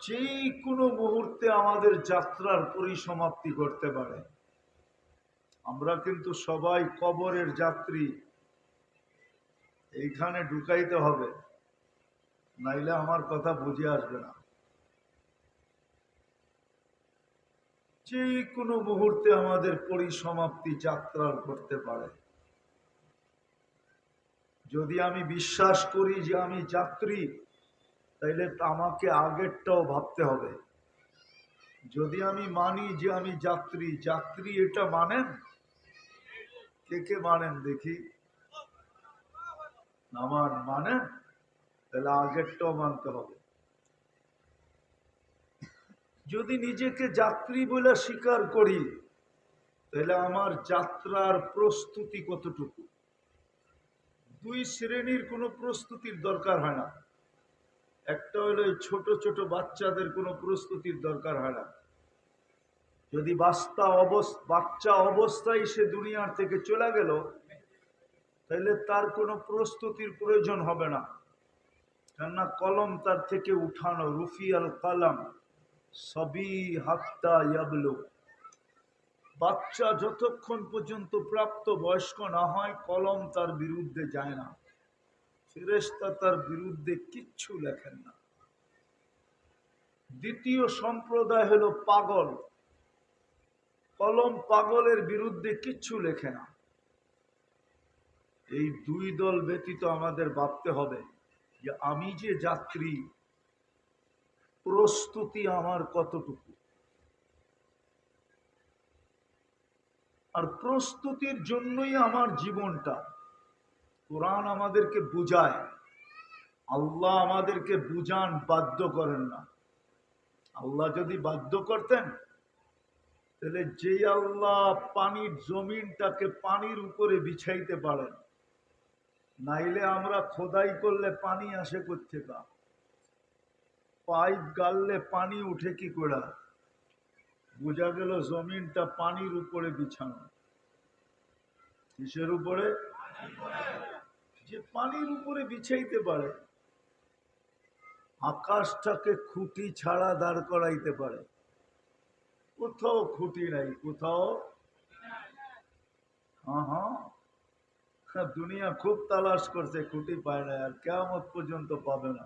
যে কোনো মুহূর্তে আমাদের যাত্রার পরিসমাপ্তি করতে পারে। আমরা কিন্তু সবাই কবরের যাত্রী, এইখানে ঢুকাইতে হবে, নাইলে আমার কথা বুঝে আসবে না। যে কোনো মুহূর্তে আমাদের পরিসমাপ্তি যাত্রার করতে পারে। যদি আমি বিশ্বাস করি যে আমি যাত্রী, তাইলে আমাকে আগেরটাও ভাবতে হবে। যদি আমি মানি যে আমি যাত্রী, যাত্রী এটা মানেন? কে কে মানেন দেখি? মানেন? তাহলে আগেরটাও মানতে হবে। যদি নিজেকে যাত্রী বলে স্বীকার করি, তাহলে আমার যাত্রার প্রস্তুতি কতটুকু? দুই শ্রেণীর কোনো প্রস্তুতির দরকার হয় না। একটা হলো ছোট ছোট বাচ্চাদের কোনো প্রস্তুতির দরকার হয় না। যদি বাচ্চা অবস্থায় সে দুনিয়ার থেকে চলে গেল, তাহলে তার কোনো প্রস্তুতির প্রয়োজন হবে না, কেননা কলম তার থেকে উঠানো। রুফিয়াল কালাম সবই হাত্তা ইয়াবলু। বাচ্চা যতক্ষণ পর্যন্ত প্রাপ্ত বয়স্ক না হয়, কলম তার বিরুদ্ধে যায় না, ফেরেশতা তার বিরুদ্ধে কিচ্ছু লেখেন না। দ্বিতীয় সম্প্রদায় হলো পাগল। কলম পাগলের বিরুদ্ধে কিচ্ছু লেখে না। এই দুই দল ব্যতীত আমাদের ভাবতে হবে যে আমি যে যাত্রী, প্রস্তুতি আমার কতটুকু। আর প্রস্তুতির জন্যই আমার জীবনটা। কোরআন আমাদেরকে বুঝায়, আল্লাহ আমাদেরকে বুঝান, বাধ্য করেন না। আল্লাহ যদি বাধ্য করতেন, তাহলে যে আল্লাহ পানির জমিনটাকে পানির উপরে বিছাইতে পারেন, নাইলে আমরা খোদাই করলে পানি আসে কোত্থেকে? পাইপ গাললে পানি উঠে কি করে? বোঝা গেল জমিনটা পানির উপরে বিছানো। কিসের উপরে? যে পানির উপরে বিছাইতে পারে। আকাশটাকে খুঁটি ছাড়া দাঁড় করাইতে পারে। কোথাও খুঁটি নাই, কোথাও। হ্যাঁ, দুনিয়া খুব তালাশ করছে, খুঁটি পায় না, আর কিয়ামত পর্যন্ত পাবে না।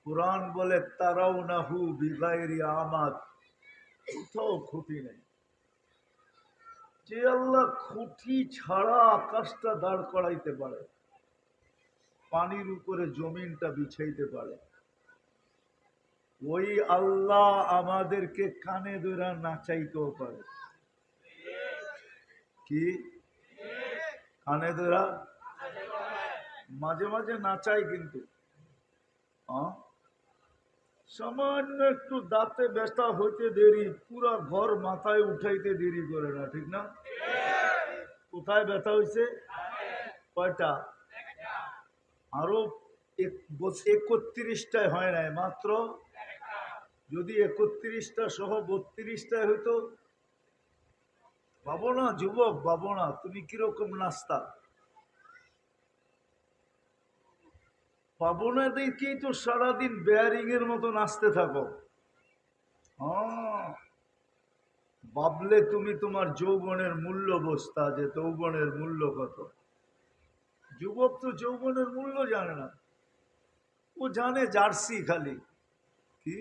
কুরআন বলে তারাউনাহু বিগাইরি আমাদ, কোথাও খুঁটি নেই। যে আল্লাহ খুঁটি ছাড়া আকাশটা দাঁড় করাইতে পারে, পানির উপরে জমিনটা বিছাইতে পারে, ওই আল্লাহ আমাদেরকে কানে ধরে নাচাইতেও পারে। কি কানে ধরা? মাঝে মাঝে নাচাই, কিন্তু সামান্য একটু দাঁতে ব্যথা হইতে দেরি, পুরা ঘর মাথায় উঠাইতে দেরি করে না, ঠিক না? কোথায় ব্যথা হয়েছে? কয়টা? আরো 31টায় হয় নাই মাত্র। যদি 31টা সহ 32টায় হইতো, ভাবো না যুবক, ভাবো না তুমি কিরকম নাস্তা পাবো না। দেখেই তো সারাদিন বেয়ারিং এর মতো নাচতে থাকো। ভাবলে তুমি তোমার যৌবনের মূল্য বুঝতা, যে যৌবনের মূল্য কত। যুবক তো যৌবনের মূল্য জানে না, ও জানে জার্সি খালি। কি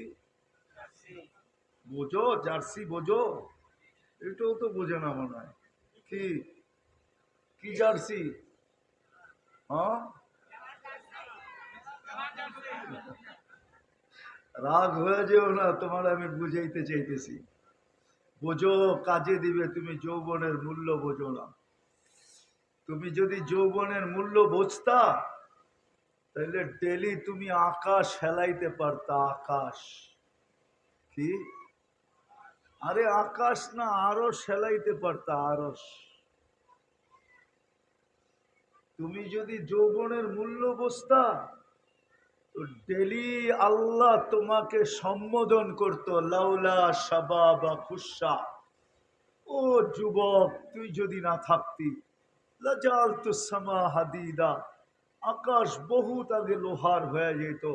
বোঝো? জার্সি বোঝো? এটাও তো বোঝে না মনে হয়। কি কি জার্সি? রাগ হয়ে যেও না, তোমার আমি বুঝাইতে চাইতেছি। বোঝো, কাজে দিবে। তুমি যৌবনের মূল্য বোঝো না। তুমি যদি যৌবনের মূল্য বুঝতা, তাহলে ডেলি তুমি আকাশ হেলাইতে পারতা। আকাশ। কি? আরে আকাশ না, আরশ হেলাইতে পারতা। আরশ। তুমি যদি যৌবনের মূল্য বুঝতা, তো ডেলি আল্লাহ তোমাকে সম্বোধন করতো, লাউলা শাবাবা খুশা। ও যুবক, তুই যদি না থাকতি, লাজালতু সামা হাদিদা, আকাশ বহুত আগে লোহার হয়ে যেত।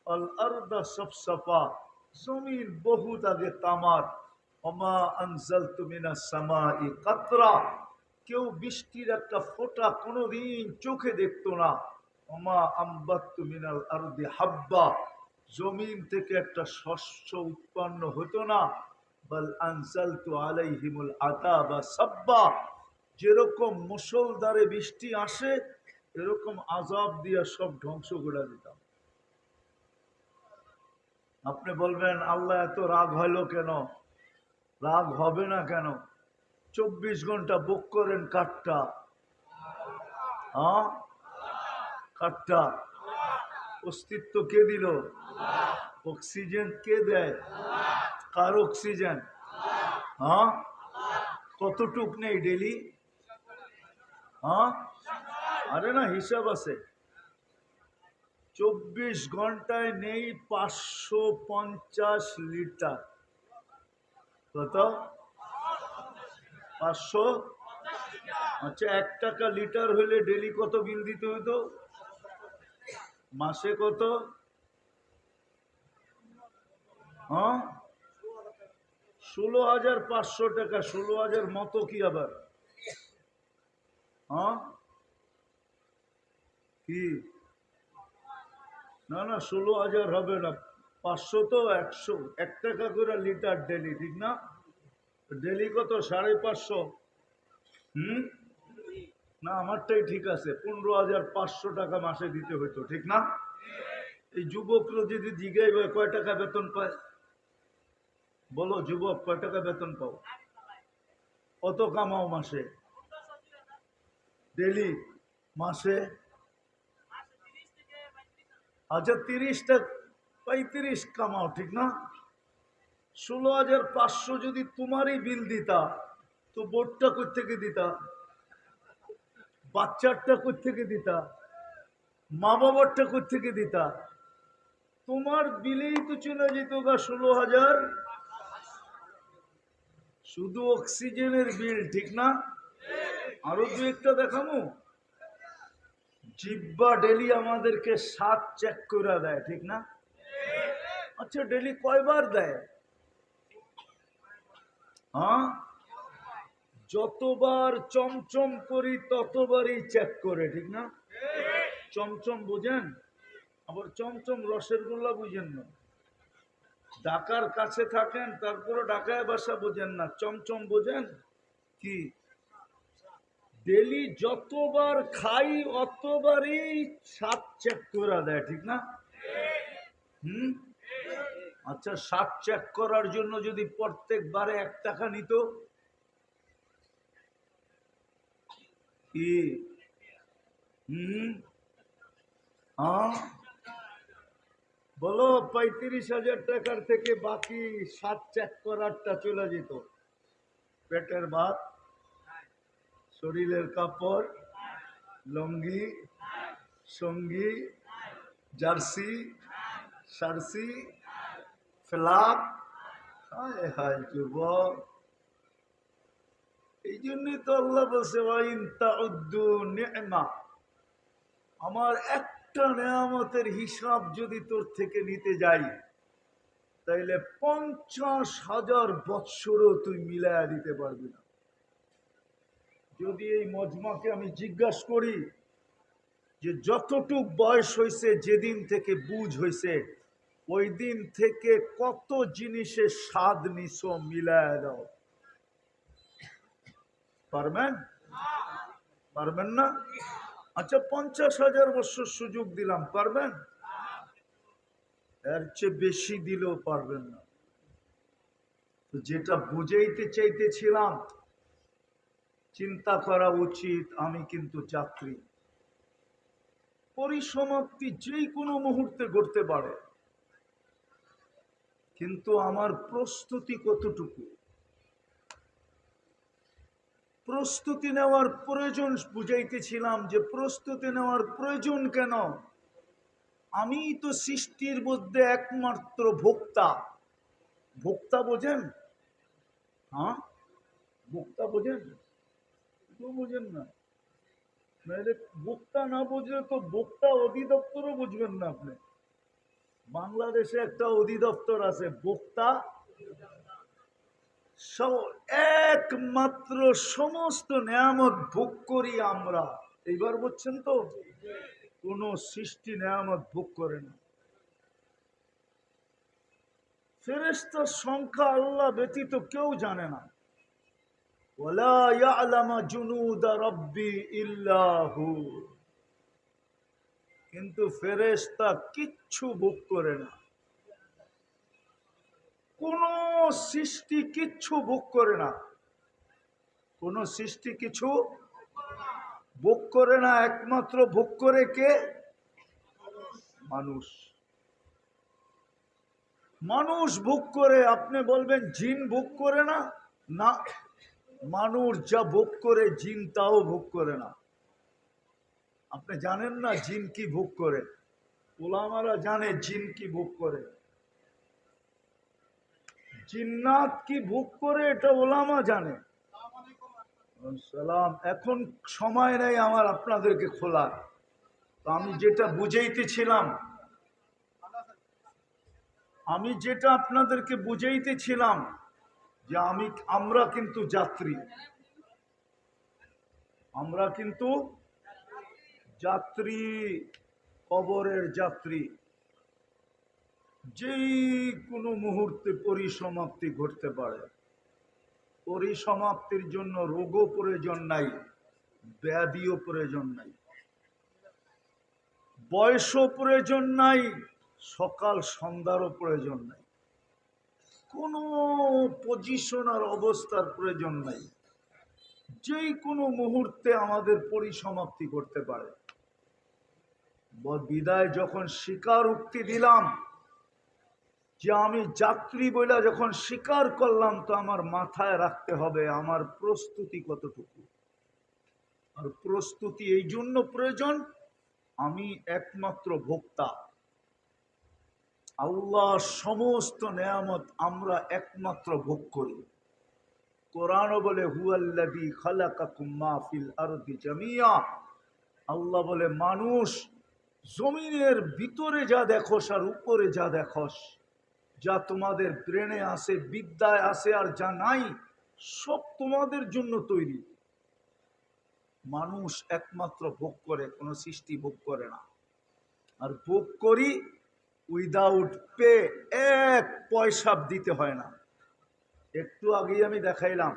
আল আরদা সফসফা, জমিন বহুত আগে তামার। ওমা আনজালতু মিনাস সামাই কাতরা, কেউ বৃষ্টির একটা ফোঁটা কোনোদিন চোখে দেখতো না। ওমা আম্বাত্তু মিনাল আরদি হাব্বা, জমিন থেকে একটা শস্য উৎপন্ন হতো না। বাল আনজালতু আলাইহিমুল আযাবা সাব্বা, যেরকম মুষলধারে বৃষ্টি আসে এরকম আযাব দিয়া সব ধ্বংস করে দিতাম। আপনি বলবেন আল্লাহ এত রাগ হইলো কেন? রাগ হবে না কেন? 24 ঘন্টা বুক করেন কাঠটা, হ্যাঁ কাঠটা অস্তিত্ব কে দিল? অক্সিজেন কে দেয়? কার অক্সিজেন? হ্যাঁ কতটুক নেই ডেলি? হ্যাঁ আরে না হিসাব আছে। 24 ঘন্টায় নেই 550 লিটার। কত? 500। আচ্ছা 1 টাকা লিটার হলে ডেলি কত বিল দিতে হইতো? মাসে কত? হ্যাঁ 16,500 টাকা। 16,000 মতো কি আবার? হ্যাঁ কি না না 16,000 হবে না। 500 তো 100, 1 টাকা করে লিটার ডেলি, ঠিক না? ডেলি কত? 550। হুম না আমারটাই ঠিক আছে। 15,500 টাকা মাসে দিতে হইতো, ঠিক না? এই যুবকরা যদি জিজ্ঞাসা কয় টাকা বেতন পায়, বলো যুবক কয় টাকা বেতন পাও? কত কামাও মাসে? ডেলি মাসে? আচ্ছা 30 টা 35 কামাও, ঠিক না? 16,500 যদি তোমারই বিল দিতা তো বোর্ডটা কোত্থেকে দিতা? বাচ্চারটা কোত্থেকে দিতা? মা বাবারটা কোত্থেকে দিতা? তোমার বিলেই তো চলে যেত গা 16,000। শুধু অক্সিজেনের বিল, ঠিক না? আরো দু একটা দেখামো। জিব্বা ডেলি আমাদেরকে 7 চেক করে দেয়, ঠিক না? আচ্ছা ডেলি কয়বার দেয়? হ্যাঁ যতবার চমচম করি ততবারই চেক করে, ঠিক না? চমচম বোঝেন? আবার চমচম রসের গোল্লা বুঝেন না। ঢাকার কাছে থাকেন তারপরে ঢাকায় বাসা বোঝেন না, চমচম বোঝেন কি? ডেলি যতবার খাই অতবারই 7 চেক করে দেয়, ঠিক না? হুম আচ্ছা 7 চেক করার জন্য যদি প্রত্যেকবারে 1 টাকা নিত কি? হুম হ্যাঁ বলো 35,000 টাকার থেকে বাকি 7 চেক করারটা চলে যেত। পেটের ভাত, শরীরের কাপড়, লঙ্গি, সঙ্গী, জার্সি, সার্সি, ফ্ল্যাগ। হায় হায় যুবক, এই জন্যই তো আল্লাহ বলছে ওয়াইন তাউদ্দু নি'মা, আমার একটা নেয়ামতের হিসাব যদি তোর থেকে নিতে যাই তাইলে 50,000 বৎসরও তুই মিলায়া দিতে পারবি না। যদি এই মজমাকে আমি জিজ্ঞাসা করি যে যতটুক বয়স হয়েছে, যেদিন থেকে বুঝ হয়েছে ওই দিন থেকে কত জিনিসের স্বাদ নিছো, মিলায়া দাও, পারবেন? পারবেন না? আচ্ছা 50,000 বছর সুযোগ দিলাম, পারবেন? এর চেয়ে বেশি দিলেও পারবেন না। তো যেটা বুঝাইতে চাইতেছিলাম, চিন্তা করা উচিত আমি কিন্তু যাত্রী। পরিসমাপ্তি যে কোনো মুহূর্তে ঘটতে পারে, কিন্তু আমার প্রস্তুতি কতটুকু? প্রস্তুতি নেওয়ার প্রয়োজন বুঝাইতেছিলাম যে প্রস্তুতি নেওয়ার প্রয়োজন কেন? আমি তো সৃষ্টির মধ্যে একমাত্র ভোক্তা। ভোক্তা বোঝেন? হ্যাঁ ভোক্তা বোঝেন? কেউ বোঝেন না? নাহলে ভোক্তা না বুঝলে তো ভোক্তা অধিদপ্তরও বুঝবেন না আপনি। বাংলাদেশে একটা অধিদপ্তর আছে, ভোক্তা একমাত্র সমস্ত নেয়ামত ভোগ করি আমরা। এইবার বুঝছেন তো, কোন সৃষ্টি নেয়ামত ভোগ করে না। ফেরেশতার সংখ্যা আল্লাহ ব্যতীত কেউ জানে না। ওয়ালা ইয়ালামু জুনুদা রাব্বি ইল্লা হু। কিন্তু ফেরেশতা কিচ্ছু ভোগ করে না, কোন সৃষ্টি কিচ্ছু ভোগ করে না, কোন সৃষ্টি কিছু ভোগ করে না। একমাত্র ভোগ করে কে? মানুষ। মানুষ ভোগ করে। আপনি বলবেন জিন ভোগ করে না? না, মানুষ যা ভোগ করে জিন তাও ভোগ করে না। আপনি জানেন না জিন কি ভোগ করে? ওলামারা জানে জিন কি ভোগ করে। জিন্নাত কি ভোগ করে এটা ওলামা জানে। সালাম। এখন সময় নেই আমার আপনাদেরকে খোলার। তো আমি যেটা বুঝাইতেছিলাম, আপনাদেরকে বুঝাইতেছিলাম যে আমরা কিন্তু যাত্রী, আমরা কিন্তু যাত্রী, কবরের যাত্রী। যেই কোনো মুহূর্তে পরিসমাপ্তি ঘটতে পারে। পরিসমাপ্তির জন্য রোগও প্রয়োজন নাই, ব্যাধিও প্রয়োজন নাই, বয়সও প্রয়োজন নাই, সকাল সন্ধ্যারও প্রয়োজন নাই, কোনো পজিশন আর অবস্থার প্রয়োজন নাই। যেই কোনো মুহূর্তে আমাদের পরিসমাপ্তি করতে পারে। বিদায় যখন স্বীকারোক্তি দিলাম যে আমি যাত্রী বলে যখন স্বীকার করলাম, তো আমার মাথায় রাখতে হবে আমার প্রস্তুতি কতটুকু। আর প্রস্তুতি এই জন্য প্রয়োজন, আমি একমাত্র ভোক্তা। আল্লাহ সমস্ত নেয়ামত আমরা একমাত্র ভোগ করি। কোরআনও বলে হুয়াল্লাযী খালাকাকুম মা ফিল আরদি জামিয়া। আল্লাহ বলে মানুষ জমিনের ভিতরে যা দেখোস আর উপরে যা দেখোস, যা তোমাদের ব্রেনে আছে, বিদ্যায় আছে, আর যা নাই, সব তোমাদের জন্য তৈরি। মানুষ একমাত্র ভোগ করে, কোনো সৃষ্টি ভোগ করে না। আর ভোগ করি উইদাউট পে, এক পয়সা দিতে হয় না। একটু আগেই আমি দেখাইলাম,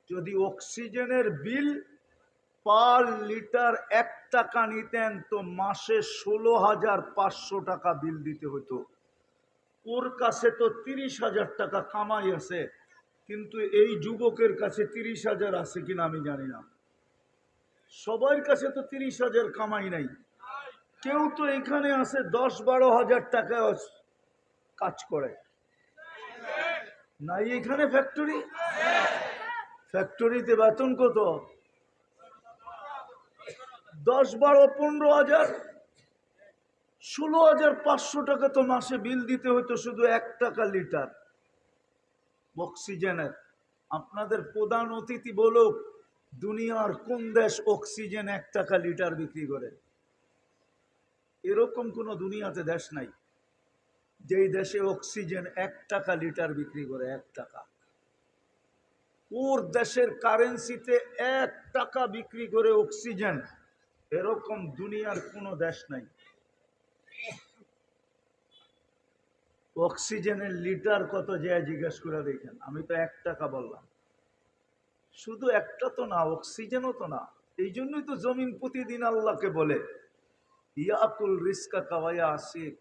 যদি অক্সিজেনের বিল পার লিটার 1 টাকা নিতেন তো মাসে 16,500 টাকা বিল দিতে হতো। ওর কাছে তো 30,000 টাকা কামাই আছে, কিন্তু এই যুবকের কাছে 30,000 আছে কিনা আমি জানি না। সবার কাছে তো 30,000 কামাই নাই। কেউ তো এখানে আছে 10-12 হাজার টাকা কাজ করে নাই। এখানে ফ্যাক্টরি, ফ্যাক্টরিতে বেতন কত? 10, 12, 15 হাজার, 16,500 টাকা তো মাসে বিল দিতে হতো শুধু 1 টাকা লিটার অক্সিজেনের। আপনাদের প্রধান অতিথি বলুক দুনিয়ার কোন দেশ অক্সিজেন 1 টাকা লিটার বিক্রি করে? এরকম কোন দুনিয়াতে দেশ নাই যেই দেশে অক্সিজেন 1 টাকা লিটার বিক্রি করে। 1 টাকা। ওর দেশের কারেন্সিতে 1 টাকা বিক্রি করে অক্সিজেন, এরকম দুনিয়ার কোনো দেশ নাই। অক্সিজেনের লিটার কত যায় জিজ্ঞেস করে দেখেন। আমি তো 1 টাকা বললাম। শুধু একটা তো না, অক্সিজেনও তো না। এই জন্যই তো জমিন প্রতিদিন আল্লাহকে বলে ইয়াকুল রিজকা কাওয়ায়া আসিক,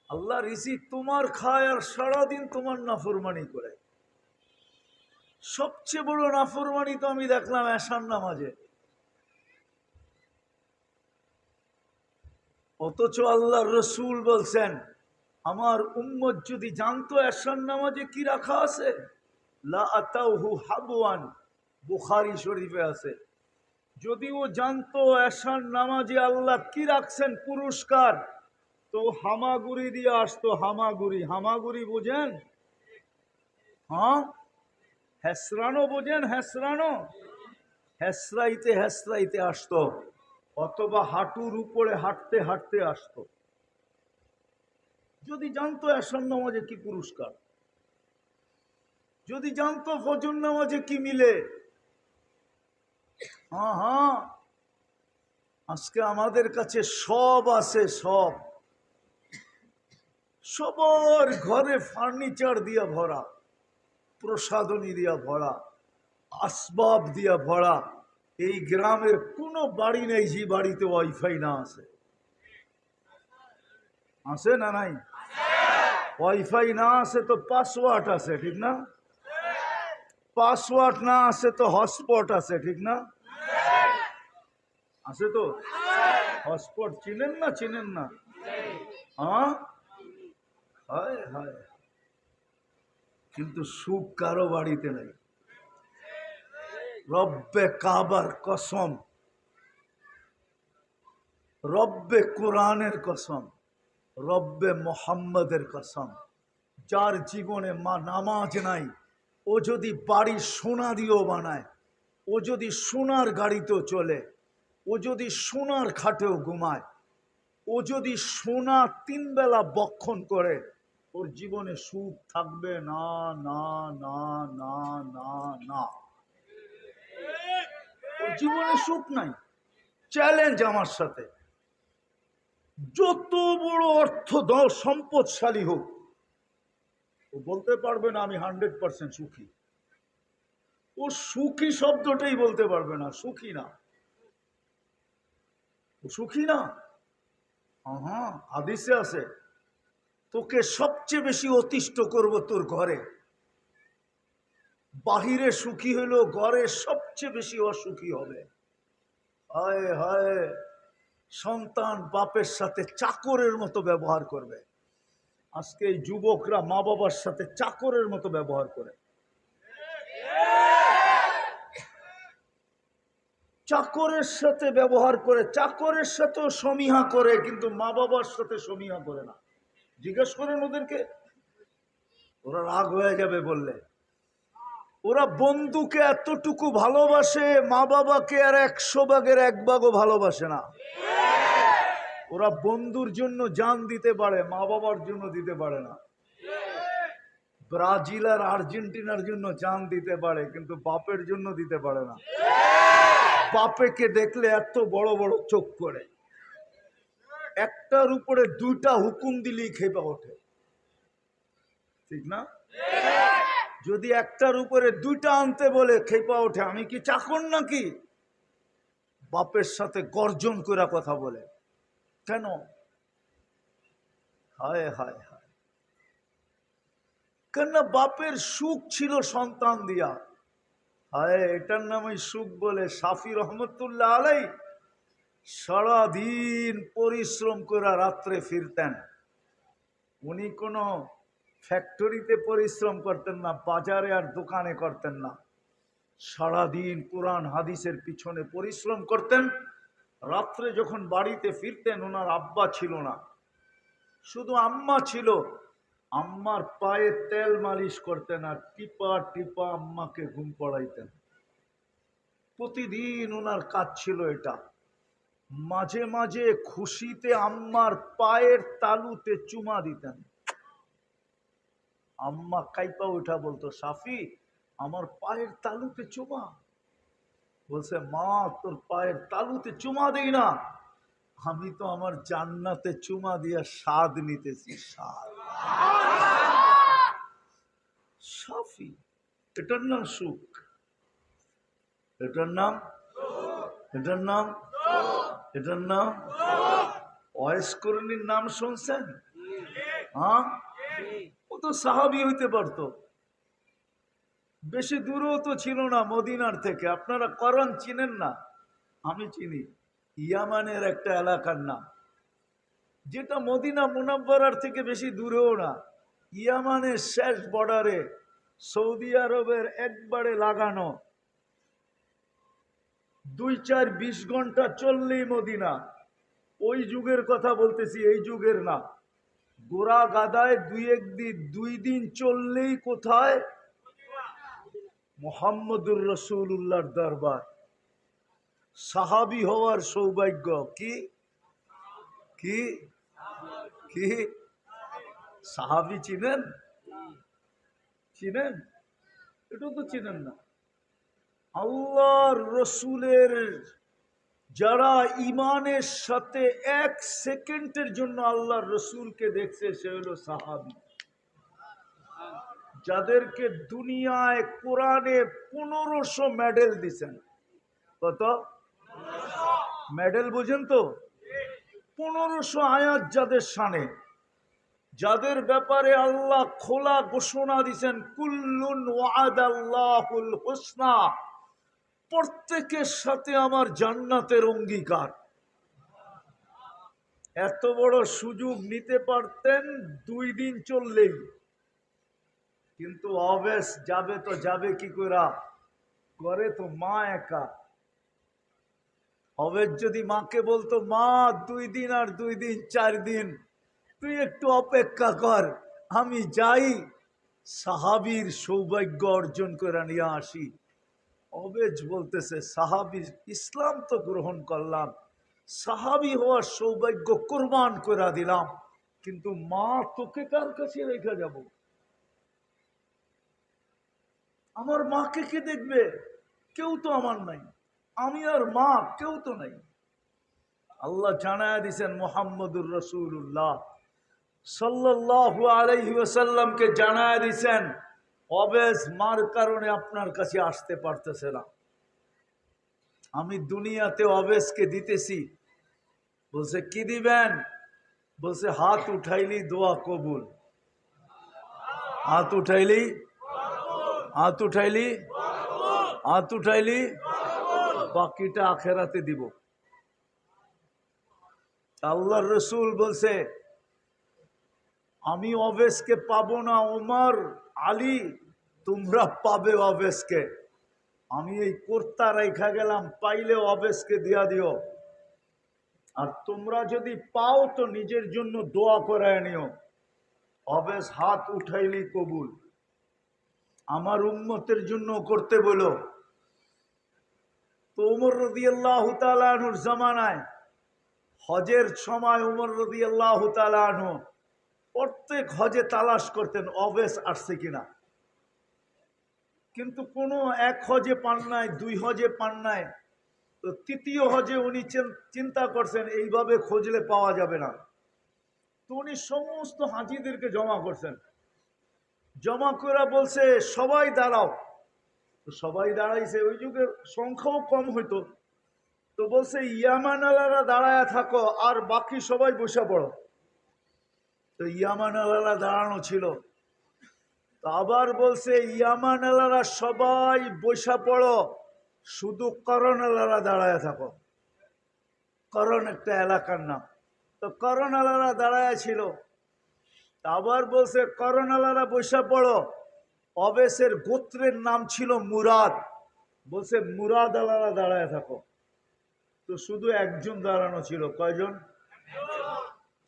আল্লাহ রিজিক তোমার খায় আর সারাদিন তোমার নাফরমানি করে। সবচেয়ে বড় নাফরমানি তো আমি দেখলাম এশার নামাজে। অথচ আল্লাহর রসুল বলছেন আমার উম্মত যদি জানতো এশার নামাজে কি রাখা আছে, লা আতাউহু হাবওয়ান, বুখারী শরীফে আছে, যদি ও জানতো এশার নামাজে আল্লাহ কি রাখছেন পুরস্কার, তো হামাগুড়ি দিয়ে আসতো। হামাগুড়ি, হামাগুড়ি বোঝেন? হ্যাঁ, হেসরানো বোঝেন? হেসরানো, হেসরাইতে হেসরাইতে আসতো, অথবা হাঁটুর উপরে হাঁটতে হাঁটতে আসতো। যদি জানতো এশার নামাজে কি পুরস্কার, যদি জানতো ফজর নামাজে কি মিলে। হ্যাঁ হ্যাঁ, আজকে আমাদের কাছে সব আছে, সবার ঘরে ফার্নিচার দিয়া ভরা, প্রসাধনী দিয়া ভরা, আসবাব দিয়া ভরা। এই গ্রামের কোনো বাড়ি নেই যে বাড়িতে ওয়াইফাই না আছে। আছে না নাই? ওয়াইফাই না আছে তো পাসওয়ার্ড আছে, ঠিক না? পাসওয়ার্ড না আছে তো হটস্পট আছে, ঠিক না? আছে তো। হটস্পট চিনেন না? চিনেন না? হ্যাঁ, হায় হায়, কিন্তু সুখ কারো বাড়িতে নাই। রব্বে কাবার কসম, রব্বে কোরআনের কসম, রব্বে মোহাম্মদের কসম, যার জীবনে মা নামাজ নাই, ও যদি বাড়ি সোনা দিয়েও বানায়, ও যদি সোনার গাড়িতেও চলে, ও যদি সোনার খাটেও ঘুমায়, ও যদি সোনা 3 বেলা বক্ষণ করে, ওর জীবনে সুখ থাকবে না, না না না না না, ওর জীবনে সুখ নাই। চ্যালেঞ্জ আমার সাথে, যত বড় অর্থ সম্পদশালী হোক, ও বলতে পারবে না আমি 100% সুখী। ও সুখী শব্দটাই বলতে পারবে না, সুখী না, ও সুখী না। হ্যাঁ, হাদিসে আছে, তোকে সবচেয়ে বেশি অতিষ্ঠ করব তোর ঘরে। বাহিরে সুখী হইল, ঘরে সবচেয়ে বেশি অসুখী হবে। হায় হায়, সন্তান বাপের সাথে চাকরের মতো ব্যবহার করবে। আজকে এই যুবকরা মা বাবার সাথে চাকরের মতো ব্যবহার করে, চাকরের সাথে ব্যবহার করে, চাকরের সাথেও সমীহা করে, কিন্তু মা বাবার সাথে সমীহা করে না। জিজ্ঞেস করেন ওদেরকে, ওরা রাগ হয়ে যাবে বললে। ওরা বন্ধুকে এতটুকু ভালোবাসে, মা বাবাকে আর 100 ভাগের 1 ভাগও ভালোবাসে না। ওরা বন্ধুর জন্য জান দিতে পারে, মা বাবার জন্য দিতে পারে না। ব্রাজিল আর আর্জেন্টিনার জন্য জান দিতে পারে, কিন্তু বাপের জন্য দিতে পারে না। বাপেকে দেখলে এত বড় বড় চোখ করে, একটার উপরে 2টা হুকুম দিলেই খেপে ওঠে, ঠিক না? যদি একটার উপরে 2টা আনতে বলে খেপা ওঠে। আমি কি চাকর নাকি? বাপের সাথে গর্জন করে কথা বলে কেন? হায় হায় হায়, কেন? বাপের সুখ ছিল সন্তান দিয়া। হায়, এটার নামই সুখ বলে। শাফি রহমতুল্লাহ আলাই সারাদিন পরিশ্রম করে রাত্রে ফিরতেন। উনি কোনো ফ্যাক্টরিতে পরিশ্রম করতেন না, বাজারে আর দোকানে করতেন না। সারাদিন কোরআন হাদিসের পিছনে পরিশ্রম করতেন। রাত্রে যখন বাড়িতে ফিরতেন, ওনার আব্বা ছিল না, শুধু আম্মা ছিল। আম্মার পায়ে তেল মালিশ করতেন আর টিপা টিপা আম্মাকে ঘুম পড়াইতেন। প্রতিদিন ওনার কাজ ছিল এটা। মাঝে মাঝে খুশিতে আম্মার পায়ের তালুতে চুমা দিতেন। আম্মা কাইপা উঠা বলতো, সাফি আমার পায়ের তালুতে চুমা। বলছে, মা তোর পায়ের তালুতে চুমা দেই না, আমি তো আমার জান্নাতে চুমা দিয়া স্বাদ নিতেছি, স্বাদ। সাফি, এটার নাম সুখ, এটার নাম, এটার নাম, এটার নাম। ওয়াইসকরণীর নাম শুনছেন? হ্যাঁ, ও তো সাহাবী হইতে পারতো। বেশি দূরেও তো ছিল না মদিনার থেকে। আপনারা করণ চিনেন না? আমি চিনি। ইয়ামানের একটা এলাকার নাম, যেটা মদিনা মুনাব্বরার থেকে বেশি দূরেও না। ইয়ামানের শেষ বর্ডারে, সৌদি আরবের একবারে লাগানো। 2-4-20 ঘন্টা চললেই মদিনা। ওই যুগের কথা বলতেছি, এই যুগের না। গোড়া গাদায় 2 দিন চললেই কোথায়? মুহাম্মদুর রাসূলুল্লাহর দরবার। সাহাবী হওয়ার সৌভাগ্য কি কি কি সাহাবি চিনেন? চিনেন? এটা তো চিনেন না। আল্লাহর রসুলের যারা ইমানের সাথে 1 সেকেন্ডের জন্য আল্লাহর রসুলকে দেখছে সে হলো সাহাবি। যাদেরকে দুনিয়ায় কোরআনে 1500 মেডেল দিছেন। কত মেডেল বুঝেন তো? 1500 আয়াত যাদের শানে, যাদের ব্যাপারে আল্লাহ খোলা ঘোষণা দিছেন কুল্লুন ওয়াদাল্লাহুল হুসনা, প্রত্যেকের সাথে আমার জান্নাতের অঙ্গীকার। এত বড় সুযোগ নিতে পারতেন 2 দিন চললেই, কিন্তু অবেশ যাবে তো যাবে কি করে? করে তো মা একা। অবেশ যদি মাকে বলতো মা 2 দিন আর 2 দিন 4 দিন তুই একটু অপেক্ষা কর, আমি যাই সাহাবীর সৌভাগ্য অর্জন করে নিয়ে আসি। অবেজ বলতেছে সাহাবী ইসলাম তো গ্রহণ করলাম, সাহাবী হওয়ার সৌভাগ্য কোরবান করে দিলাম, কিন্তু মা তোকে কার কাছে রেখে যাব? আমার মাকে কে দেখবে? কেউ তো আমার নাই, আমি আর মা কেউ তো নাই। আল্লাহ জানায়া দিয়েছেন মুহাম্মদুর রাসূলুল্লাহ সাল্লাল্লাহু আলাইহি ওয়াসাল্লামকে জানায়া দিয়েছেন অবেজ মার কারণে আপনার কাছে আসতে পারতেছে না, আমি দুনিয়াতে অবেজকে দিতেছি। বলছে কি দিবেন? বলছে হাত উঠাইলি দোয়া কবুল, হাত উঠাইলি, হাত উঠাইলি, হাত উঠাইলি, বাকিটা আখেরাতে দিব। আল্লাহর রসুল বলছে আমি অবেশকে পাবো না, ওমর আলী তোমরা পাবে অবেশকে। আমি এই কর্তা রেখা গেলাম, পাইলে অবেশকে দিয়া দিও, আর তোমরা যদি পাও তো নিজের জন্য দোয়া করায় নিও। অবেশ হাত উঠাইলি কবুল, আমার উম্মতের জন্য করতে বলো। তো ওমর রাদিয়াল্লাহু তাআলা আনহুর জামানায় হজের সময় ওমর রাদিয়াল্লাহু তাআলা আনহু প্রত্যেক হজে তালাশ করতেন অবেশ আসছে কিনা, কিন্তু কোনো এক হজে পান নাই, 2 হজে পান নাই। তো 3য় হজে উনি চিন্তা করছেন এইভাবে খুঁজলে পাওয়া যাবে না, তো উনি সমস্ত হাজিদেরকে জমা করছেন। জমা করে বলছে সবাই দাঁড়াও। তো সবাই দাঁড়াইছে, ওই যুগের সংখ্যাও কম হইতো। তো বলছে ইয়ামান আলারা দাঁড়ায় থাকো আর বাকি সবাই বসে পড়ো। তো ইয়ামান আলারা দাঁড়ানো ছিল। তো আবার বলছে ইয়ামান আলারা সবাই বসে পড়ো, শুধু করণ আলারা দাঁড়ায় থাকো। করণ একটা এলাকার নাম। তো করণ আলারা দাঁড়ায় ছিল। আবার বলছে করণ আলারা বসে পড়ো, অবেশের গোত্রের নাম ছিল মুরাদ, বলছে মুরাদ আলারা দাঁড়ায় থাকো। তো শুধু একজন দাঁড়ানো ছিল। কয়জন?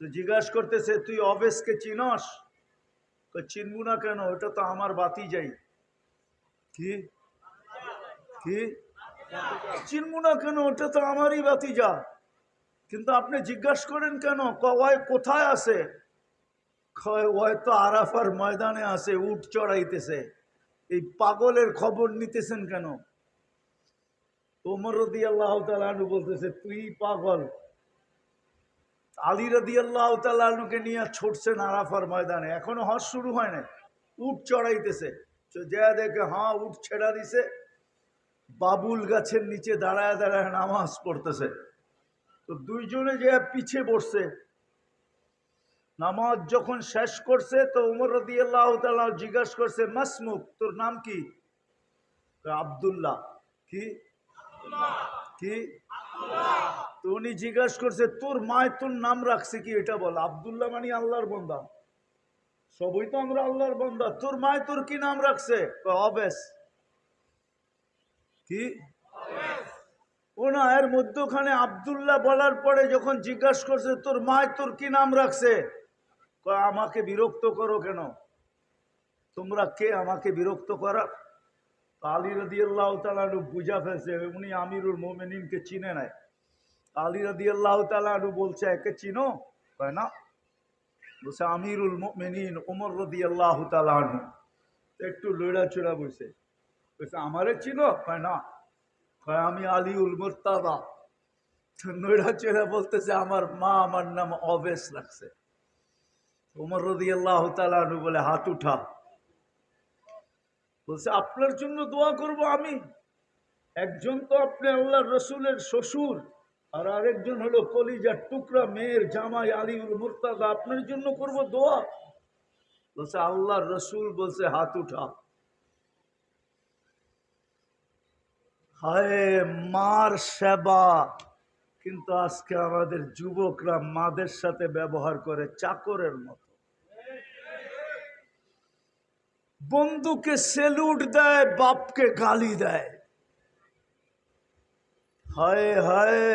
তো জিজ্ঞাসা করতেছে তুই অবেশকে চিনস? চিনবো না কেন, ওটা তো আমার বাতিজাই। কি কি চিনবো না কেন, ওটা তো আমারই বাতিজা। কিন্তু আপনি জিজ্ঞাসা করেন কেন? কয় কোথায় আছে? হয়তো আরাফার ময়দানে আছে, উট চড়াইতেছে। এই পাগলের খবর নিতেছেন কেন? ওমর রাদিয়াল্লাহু তাআলা আনহু বলতেছে তুই পাগল। আলী রাদিয়াল্লাহু তাআলা আনহুকে নিয়ে ছুটছেন আরাফার ময়দানে, এখনো হজ শুরু হয় না, উট চড়াইতেছে। যা দেখে হ্যাঁ উট ছেড়া দিছে, বাবুল গাছের নিচে দাঁড়ায় দাঁড়ায় নামাজ পড়তেছে। তো দুইজনে যে পিছে বসছে, নামাজ যখন শেষ করছে তো ওমর রাদিয়াল্লাহু তাআলা জিজ্ঞাসা করছে মাসমুক, তোর নাম কি? আব্দুল্লাহ। কি কি? তো উনি জিজ্ঞাসা করছে তোর মায় তোর নাম রাখছে কি, এটা বল। আব্দুল্লাহ মানে আল্লাহর বান্দা, সবই তো আমরা আল্লাহর বান্দা, তোর মায় তোর কি নাম রাখছে? অবেশ। কি ও না, এর মধ্যখানে আব্দুল্লাহ বলার পরে যখন জিজ্ঞাসা করছে তোর মায় তোর কি নাম রাখছে, আমাকে বিরক্ত করো কেন? তোমরা কে আমাকে বিরক্ত করা? আলী রাদিয়াল্লাহু তাআলা বুঝা ফেলছে উনি আমিরুল মুমিনিনকে চিনে নাই। আলী রাদিয়াল্লাহু তাআলা বলছে একে চিনো? কয় না। বলছে আমিরুল মুমিনিন ওমর রাদিয়াল্লাহু তাআলা আনহু। একটু লড়াচড়া বসে বলছে আমারে চিনো? কয় না। কয় আমি আলিউল মুর্তাদা। নড়াচড়া বলতেছে আমার মা আমার নাম অবেশ রাখছে। ওমর রাদিয়াল্লাহু তাআলা আনহু বলে হাত উঠা। বলছে আপনার জন্য দোয়া করব আমি। একজন তো আপনি আল্লাহর রসুলের শ্বশুর, আর আরেকজন হলো কলিজার টুকরা মেয়ের জামাই আলিউল মুর্তাদা, আপনার জন্য করব দোয়া। বলছে আল্লাহর রসুল বলছে হাত উঠা। হায় মার সেবা, কিন্তু আজকে আমাদের যুবকরা মাদের সাথে ব্যবহার করে চাকরের মতো। বন্ধুকে সেলুট দেয়, বাপকে গালি দেয়। হায় হায়,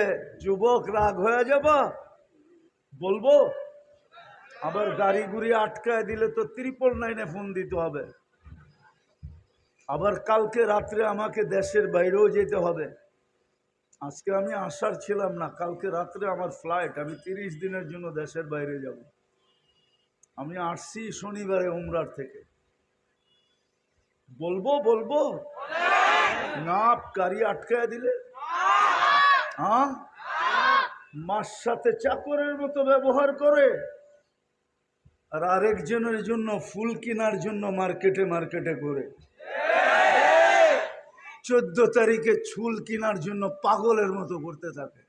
যুবক রাগ হয়ে যাবা বলবো। আবার গাড়ি গুড়ি আটকায় দিলে তো 999 ফোন দিতে হবে। আবার কালকে রাত্রে আমাকে দেশের বাইরেও যেতে হবে। আজকে আমি আসার ছিলাম না, কালকে রাত্রে আমার ফ্লাইট, আমি 30 দিনের জন্য দেশের বাইরে যাব। আমি আসছি শনিবারে উমরার থেকে। বলবো বলবো না, গাড়ি আটকায় দিলে। হ্যাঁ, মার সাথে চাকরের মতো ব্যবহার করে, আর আরেকজনের জন্য ফুল কেনার জন্য মার্কেটে মার্কেটে করে। 14 তারিখে চুল কেনার জন্য পাগলের মতো করতে থাকে।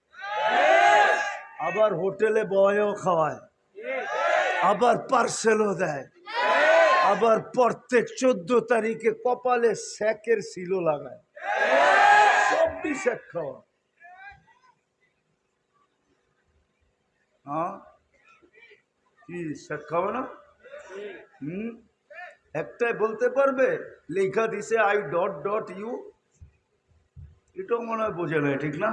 আবার হোটেলে বয়েও খাওয়ায়, আবার পার্সেলও দেয়, আবার প্রত্যেক 14 তারিখে কপালে স্যাকের সিলো লাগায়। সবই স্যাক খাওয়া। হ্যাঁ, কি স্যাক খাওয়া না? একটাই বলতে পারবে লেখা দিছে আই ডট ডট ইউ, এটাও মনে হয় বোঝে না, ঠিক না?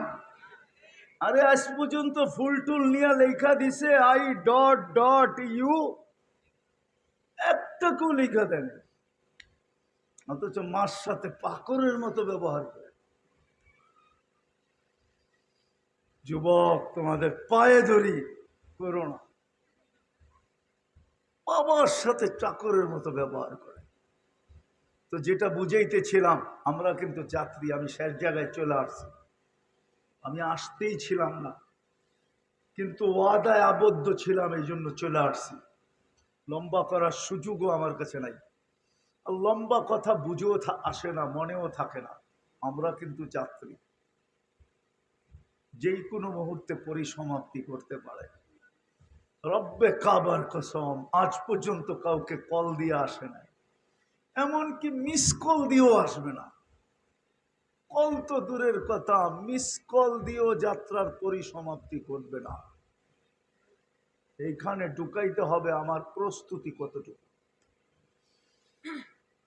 আরে আজ পর্যন্ত ফুল টুল নিয়ে লেখা দিছে আই ডট ডট ইউ, একটাকেও লেখা দেন, অথচ মার সাথে পাকরের মতো ব্যবহার করে। যুবক, তোমাদের পায়ে ধরি, করো না। বাবার সাথে চাকরের মতো ব্যবহার করে। তো যেটা বুঝাইতেছিলাম, আমরা কিন্তু যাত্রী। আমি শেষ জায়গায় চলে আসছি। আমি আসতেই ছিলাম না, কিন্তু ওয়াদায় আবদ্ধ ছিলাম, এই জন্য চলে আসছি। লম্বা করার সুযোগও আমার কাছে নাই। আর লম্বা কথা বুঝেও আসে না, মনেও থাকে না। আমরা কিন্তু যাত্রী, যেই কোনো মুহূর্তে পরিসমাপ্তি করতে পারে। রব্বে কাবার কসম, আজ পর্যন্ত কাউকে কল দিয়ে আসে না, এমনকি মিস কল দিয়েও আসবে না। কল তো দূরের কথা, মিস কল দিয়েও যাত্রার পরিসমাপ্তি করবে না। এইখানে ঢুকাইতে হবে আমার প্রস্তুতি কতটুকু।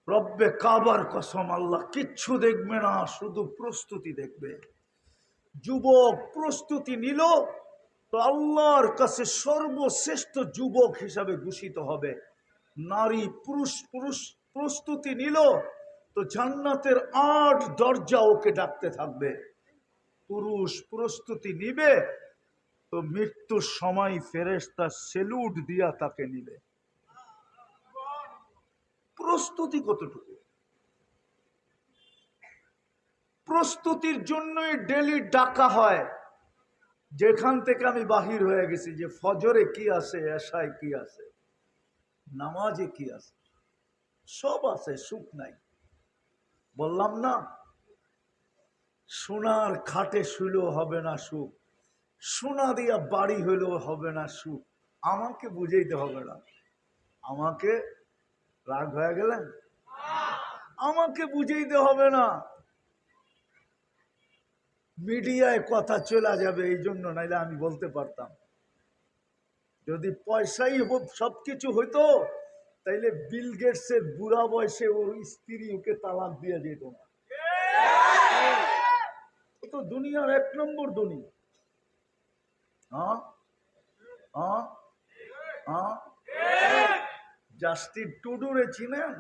রব্বে কাবার কসম, আল্লাহ কিচ্ছু দেখবে না, শুধু প্রস্তুতি দেখবে। যুবক প্রস্তুতি নিল তো আল্লাহর কাছে সর্বশ্রেষ্ঠ যুবক হিসাবে ঘোষিত হবে। নারী পুরুষ পুরুষ প্রস্তুতি নিল তো জান্নাতের 8 দরজা ওকে ডাকতে থাকবে। পুরুষ প্রস্তুতি নিবে তো মৃত্যুর সময় ফেরেশতা সেলুট দিয়া তাকে নিবে। প্রস্তুতি কতটুকু? প্রস্তুতির জন্যই ডেলি ডাকা হয়। যেখান থেকে আমি বাহির হয়ে গেছি, যে ফজরে কি আছে, এশায় কি আছে, নামাজে কি আছে, সব আছে, সুখ নাই। বললাম না, সোনার খাটে শুলেও হবে না সুখ, সোনা দিয়া বাড়ি হইলেও হবে না সুখ। আমাকে বুঝাইতে হবে না। আমাকে, রাগ হয়ে গেলেন, আমাকে বুঝাইতে হবে না। মিডিয়ায় কথা চলে যাবে এই জন্য, নাইলে আমি বলতে পারতাম। যদি পয়সাই সবকিছু হইতো, তাইলে বিল গেটসের বুড়া বয়সে ওর স্ত্রী ওকে তালাক দিয়ে যেত না। তো দুনিয়ার 1 নম্বর দুনিয়া। হ্যাঁ হ্যাঁ হ্যাঁ। জাস্টিন টুডুরে চিনেন?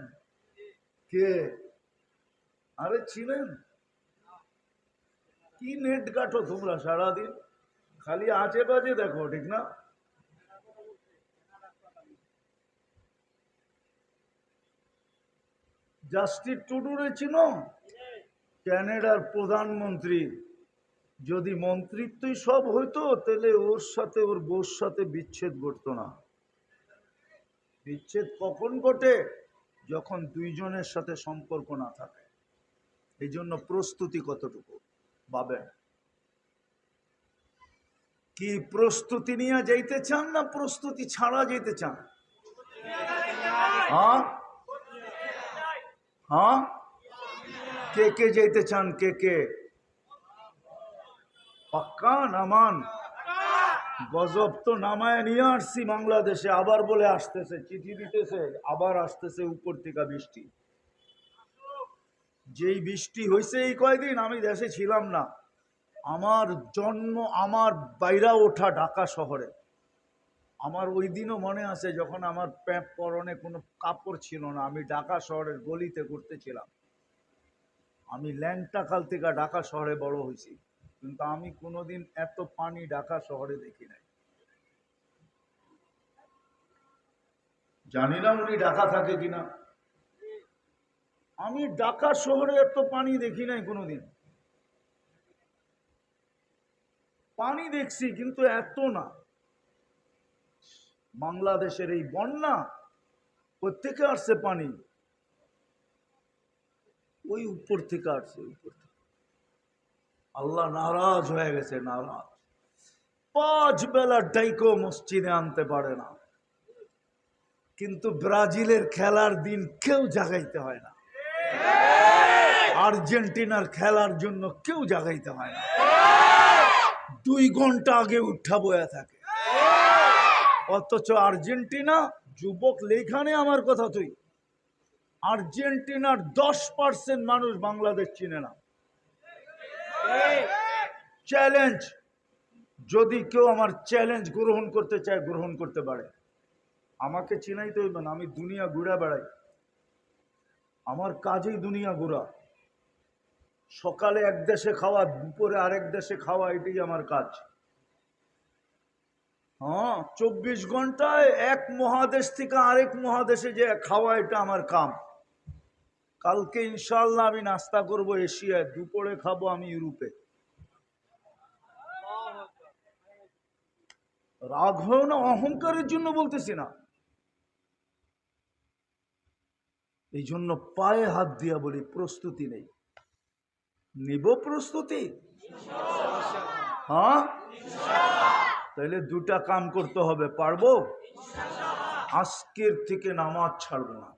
কে? আরে চিনেন? কি নেট কাটো তোমরা সারাদিন, খালি আজে বাজে দেখো, ঠিক না? জাস্টিস টুডুরে চিনো? ক্যানাডার প্রধানমন্ত্রী। যদি মন্ত্রিত্বই সব হইতো তাহলে ওর সাথে ওর বউর সাথে বিচ্ছেদ ঘটতো না। বিচ্ছেদ কখন ঘটে? যখন দুইজনের সাথে সম্পর্ক না থাকে। এই জন্য প্রস্তুতি কতটুকু ভাবেন। কি প্রস্তুতি নিয়ে যাইতে চান না প্রস্তুতি ছাড়া যেতে চান? হ্যাঁ হ্যাঁ, কে কে যেতে চান? কে কে? পাক্কা নামান। গজব তো নামায় নিয়ে আসছি বাংলাদেশে, আবার বলে আসতেছে, চিঠি দিতেছে, আবার আসতেছে উপর থেকে বৃষ্টি। যেই বৃষ্টি হয়েছে এই কয়দিন, আমি দেশে ছিলাম না। আমার জন্ম, আমার বাইরা ওঠা ঢাকা শহরে। আমার ওই দিনও মনে আছে যখন আমার প্যান্ট পরনে কোনো কাপড় ছিল না, আমি ঢাকা শহরের গলিতে ঘুরতেছিলাম। আমি ল্যাংটাকাল থেকে ঢাকা শহরে বড় হয়েছি, কিন্তু আমি কোনোদিন এত পানি ঢাকা শহরে দেখি নাই। জানি না উনি ঢাকা থাকে কিনা। আমি ঢাকা শহরে এত পানি দেখি নাই কোনোদিন। পানি দেখছি কিন্তু এত না। বাংলাদেশের এই বন্যা কোত্থেকে আসছে? পানি ওই উপর থেকে আসছে, উপর থেকে। আল্লাহ নারাজ হয়ে গেছে, নারাজ। 5 বেলা ডাইকো মসজিদে আনতে পারে না, কিন্তু ব্রাজিলের খেলার দিন কেউ জাগাইতে হয় না, আর্জেন্টিনার খেলার জন্য কেউ জাগাইতে হয় না। 2 ঘন্টা আগে উঠা বয়া থাকে। অথচ আর্জেন্টিনা যুবক লেখানে আমার কথা, তুই আর্জেন্টিনার 10% মানুষ বাংলাদেশ চিনে না। চ্যালেঞ্জ, যদি কেউ আমার চ্যালেঞ্জ গ্রহণ করতে চায় গ্রহণ করতে পারে। আমাকে চিনাইতে হইবে না, আমি দুনিয়া ঘুরে বেড়াই, আমার কাজেই দুনিয়া ঘোরা। সকালে এক দেশে খাওয়া, দুপুরে আরেক দেশে খাওয়া, এটাই আমার কাজ। হ্যাঁ, 24 ঘন্টায় এক মহাদেশ থেকে আরেক মহাদেশে যে খাওয়া, এটা আমার কাম। কালকে ইনশাআল্লাহ আমি নাস্তা করব এশিয়ায়, দুপুরে খাবো আমি ইউরোপে। রাগ হয় না, অহংকারের জন্য বলতেছি না। এই জন্য পায়ে হাত দিয়া বলি, প্রস্তুতি নেই। নিব প্রস্তুতি? হ্যাঁ, তাহলে 2টা কাম করতে হবে। পারবো? আজকের থেকে নামাজ ছাড়বো না।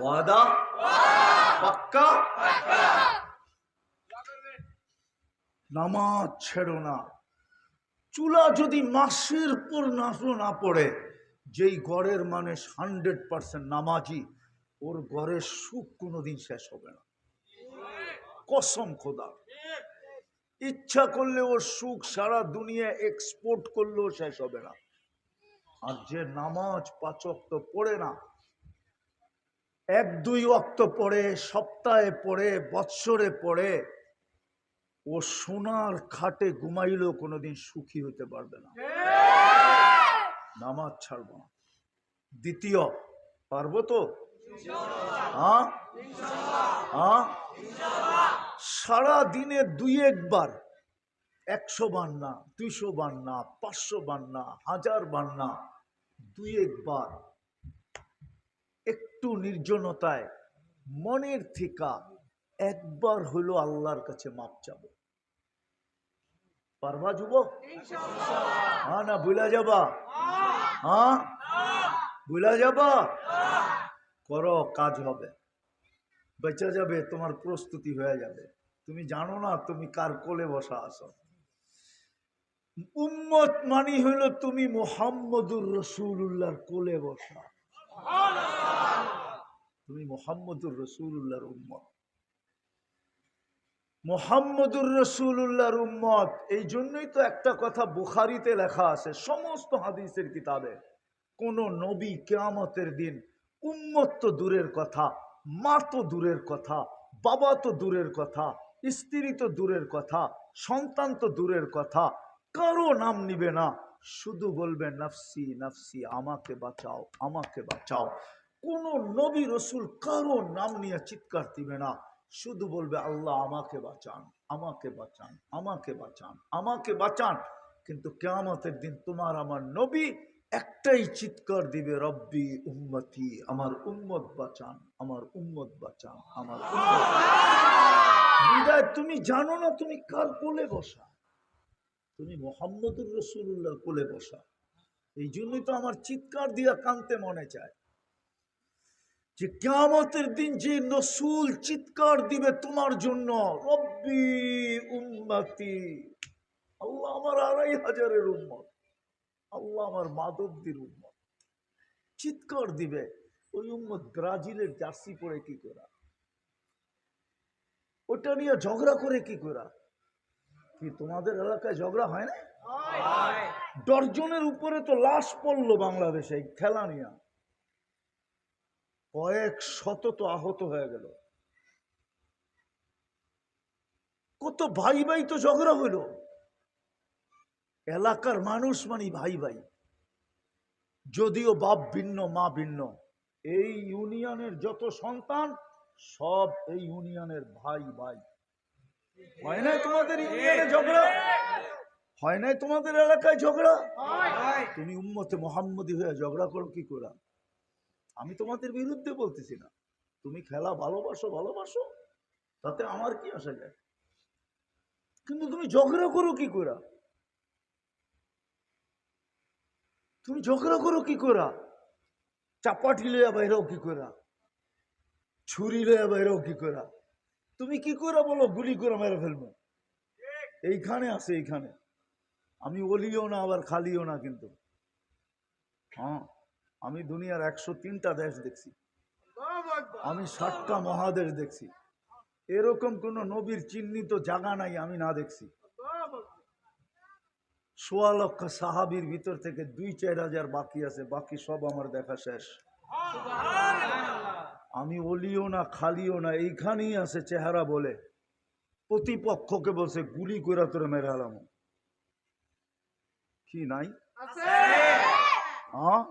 ওয়াদা? পাক্কা? নামাজ ছেড়ো না। চুলা যদি মাসের পর নাচো না পড়ে, যেই গড়ের মানুষ 100% নামাজি, ওর গড়ের সুখ কোনোদিন শেষ হবে না। কসম খোদা, ইচ্ছা করলে ওর সুখ সারা দুনিয়া এক্সপোর্ট করলেও শেষ হবে না। আর যে নামাজ 5 ওয়াক্ত পড়ে না, 1-2 ওয়াক্ত পড়ে, সপ্তাহে পড়ে, বৎসরে পড়ে, ও সোনার খাটে ঘুমাইলেও কোনোদিন সুখী হতে পারবে না। নামাজ ছাড়ব না। দ্বিতীয়, পারবো তো? হ্যাঁ হ্যাঁ, সারা দিনে 2-1 বার, 100 বার না, 200 বার না, 500 বার না, 1000 বার না, 2-1 বার একটু নির্জনতায় মনের থেকে একবার হলো আল্লাহর কাছে মাপ চাবো। পারবা যুবক? হ্যাঁ না ভুলা যাবা? হ্যাঁ, ভুলা যাবা? করো, কাজ হবে, বেঁচে যাবে, তোমার প্রস্তুতি হয়ে যাবে। তুমি জানো না তুমি কার কোলে বসা আছো। উম্মত মানি হইল তুমি মুহাম্মদুর রাসূলুল্লাহর কোলে বসা। তুমি মুহাম্মদুর রাসূলুল্লাহর উম্মত, মুহাম্মদুর রাসূলুল্লাহর উম্মত। এই জন্যই তো একটা কথা বুখারীতে লেখা আছে, সমস্ত হাদিসের কিতাবে, কোন নবী কিয়ামতের দিন, উম্মত তো দূরের কথা, মা তো দূরের কথা, বাবা তো দূরের কথা, স্ত্রী তো দূরের কথা, সন্তান তো দূরের কথা, কারো নাম নিবে না, শুধু বলবে নফসি নফসি, আমাকে বাঁচাও, আমাকে বাঁচাও। কোন নবী রসুল কারো নাম নিয়ে চিৎকার দিবে না, শুধু বলবে আল্লাহ আমাকে বাঁচান, আমাকে বাঁচান, আমাকে বাঁচান, আমাকে বাঁচান। কিন্তু কিয়ামতের দিন তোমার আমার নবী একটাই চিৎকার দিবে, রব্বি উম্মতি, আমার উম্মত বাঁচান, আমার উম্মত বাঁচান, আমার উম্মত। বিদায় তুমি জানো না তুমি কার কোলে বসা, তুমি মুহাম্মদুর রাসূলুল্লাহর কোলে বসা। এই জন্যই তো আমার চিৎকার দিয়া কানতে মনে চায় যে কিয়ামতের দিন যে রসূল চিৎকার দিবে তোমার জন্য, রব্বি উম্মতি, আল্লাহ আমার ২৫০০-এর উম্মত, আল্লাহ আমার মাধবদীর উম্মত, চিৎকার দিবে। ওই উম্মত ব্রাজিলের জার্সি পরে কি করা, ওটা নিয়ে ঝগড়া করে কি করা? কি তোমাদের এলাকায় ঝগড়া হয় না? ডজনের উপরে তো লাশ পড়লো বাংলাদেশে খেলা নিয়ে, কয়েক শত তো আহত হয়ে গেল। কত ভাই ভাই তো ঝগড়া হইল, এলাকার মানুষ মানে ভাই ভাই, যদিও বাপ ভিন্ন মা ভিন্ন। এই ইউনিয়নের যত সন্তান সব এই ইউনিয়নের ভাই ভাই। হয় নাই তোমাদের ইউনিয়নে ঝগড়া? হয় নাই তোমাদের এলাকায় ঝগড়া? তুমি উম্মতে মুহাম্মদী হয়ে ঝগড়া করো কি করে? আমি তোমাদের বিরুদ্ধে বলতেছি না, তুমি খেলা ভালোবাসো ভালোবাসো, তাতে আমার কি আসা যায়, কিন্তু তুমি ঝগড়া করো কি করে? তুমি ঝগড়া করো কি করে? চাপাটি লইয়া বাইরেও কি করে, ছুরি লইয়া বাইরেও কি করে? তুমি কি করে বলো গুলি করে মেরে ফেলবো? এইখানে আছে, এইখানে। আমি ওলিও না আবার খালিও না, কিন্তু হ্যাঁ, আমি দুনিয়ার ১০৩টা দেশ দেখছি, আমি ৭টা মহাদেশ দেখছি, এরকম কোন নবীর চিহ্নিত জায়গা নাই আমি না দেখছি। ১৬ লক্ষ সাহাবীর ভিতর থেকে ২-৪ হাজার বাকি আছে, বাকি সব আমার দেখা শেষ। আমি ওলিও না খালিও না, এইখানেই আছে চেহারা বলে। প্রতিপক্ষকে বলছে গুলি করে তোরে মেরে হালাম, কি নাই? হ্যাঁ,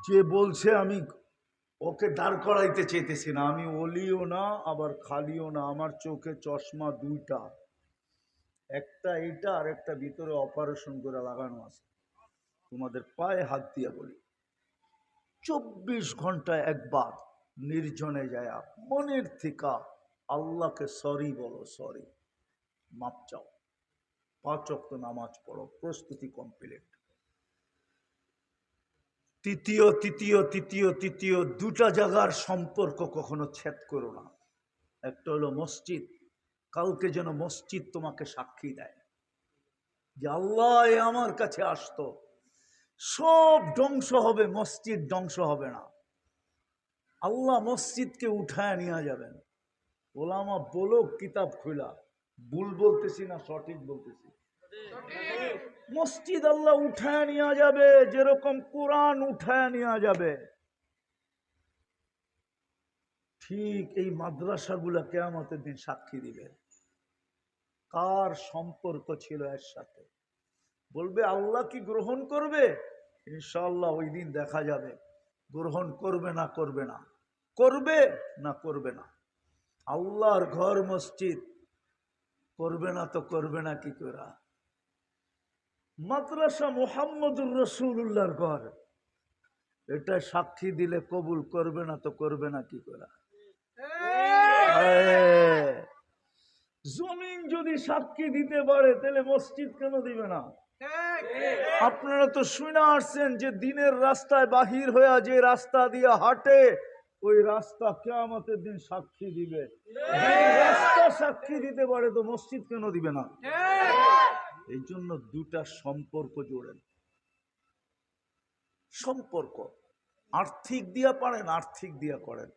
যে বলছে আমি ওকে দাঁড় করাইতে চেয়েছি না, আমি ওলিও না আবার খালিও না, আমার চোখে চশমা দুইটা, একটা এইটা আর একটা ভিতরে অপারেশন করে লাগানো আছে। তোমাদের পায়ে হাত দিয়া বলি, ২৪ ঘন্টায় একবার নির্জনে যায় মনের থেকে আল্লাহকে সরি বলো, সরি, মাপ চাও, ৫ ওয়াক্ত নামাজ পড়ো, প্রস্তুতি কমপ্লিট। তৃতীয় দুটা জায়গার সম্পর্ক কখনো ছেদ করো না। একটা হলো মসজিদ, কালকে যেন মসজিদ তোমাকে সাক্ষী দেয় যে আল্লাহ আমার কাছে আসতো। সব ধ্বংস হবে, মসজিদ ধ্বংস হবে না। আল্লাহ মসজিদকে উঠায় নিয়ে যাবেন। ওলামা বলো কিতাব খোলা, ভুল বলতেছি না সঠিক বলতেছি? মসজিদ আল্লাহ উঠায় নিয়ে যাবে, যেরকম কোরআন উঠায় নিয়ে যাবে। ঠিক এই মাদ্রাসাগুলা কিয়ামতের দিন সাক্ষী দিবে কার সম্পর্ক ছিল এর সাথে। বলবে আল্লাহ কি গ্রহণ করবে? ইনশাআল্লাহ ওই দিন দেখা যাবে গ্রহণ করবে না করবে না, করবে না করবে না। আল্লাহর ঘর মসজিদ করবে না তো করবে না কি করে? মাদ্রাসা মুহাম্মদুর রাসূলুল্লাহর ঘর, এটা সাক্ষী দিলে কবুল করবে না তো করবে না কি করে? জমিন যদি সাক্ষী দিতে পারে তাহলে মসজিদ কেন দিবে না? আপনারা তো শুনে আসছেন যে দিনের রাস্তায় বাহির হয়ে যে রাস্তা দিয়ে হাঁটে ওই রাস্তা কিয়ামতের দিন সাক্ষী দিবে। রাস্তা সাক্ষী দিতে পারে তো মসজিদ কেন দিবে না? এই জন্য দুটা সম্পর্ক জোড়েন। সম্পর্ক আর্থিক দিয়া পারেন, আর্থিক দিয়া করেন।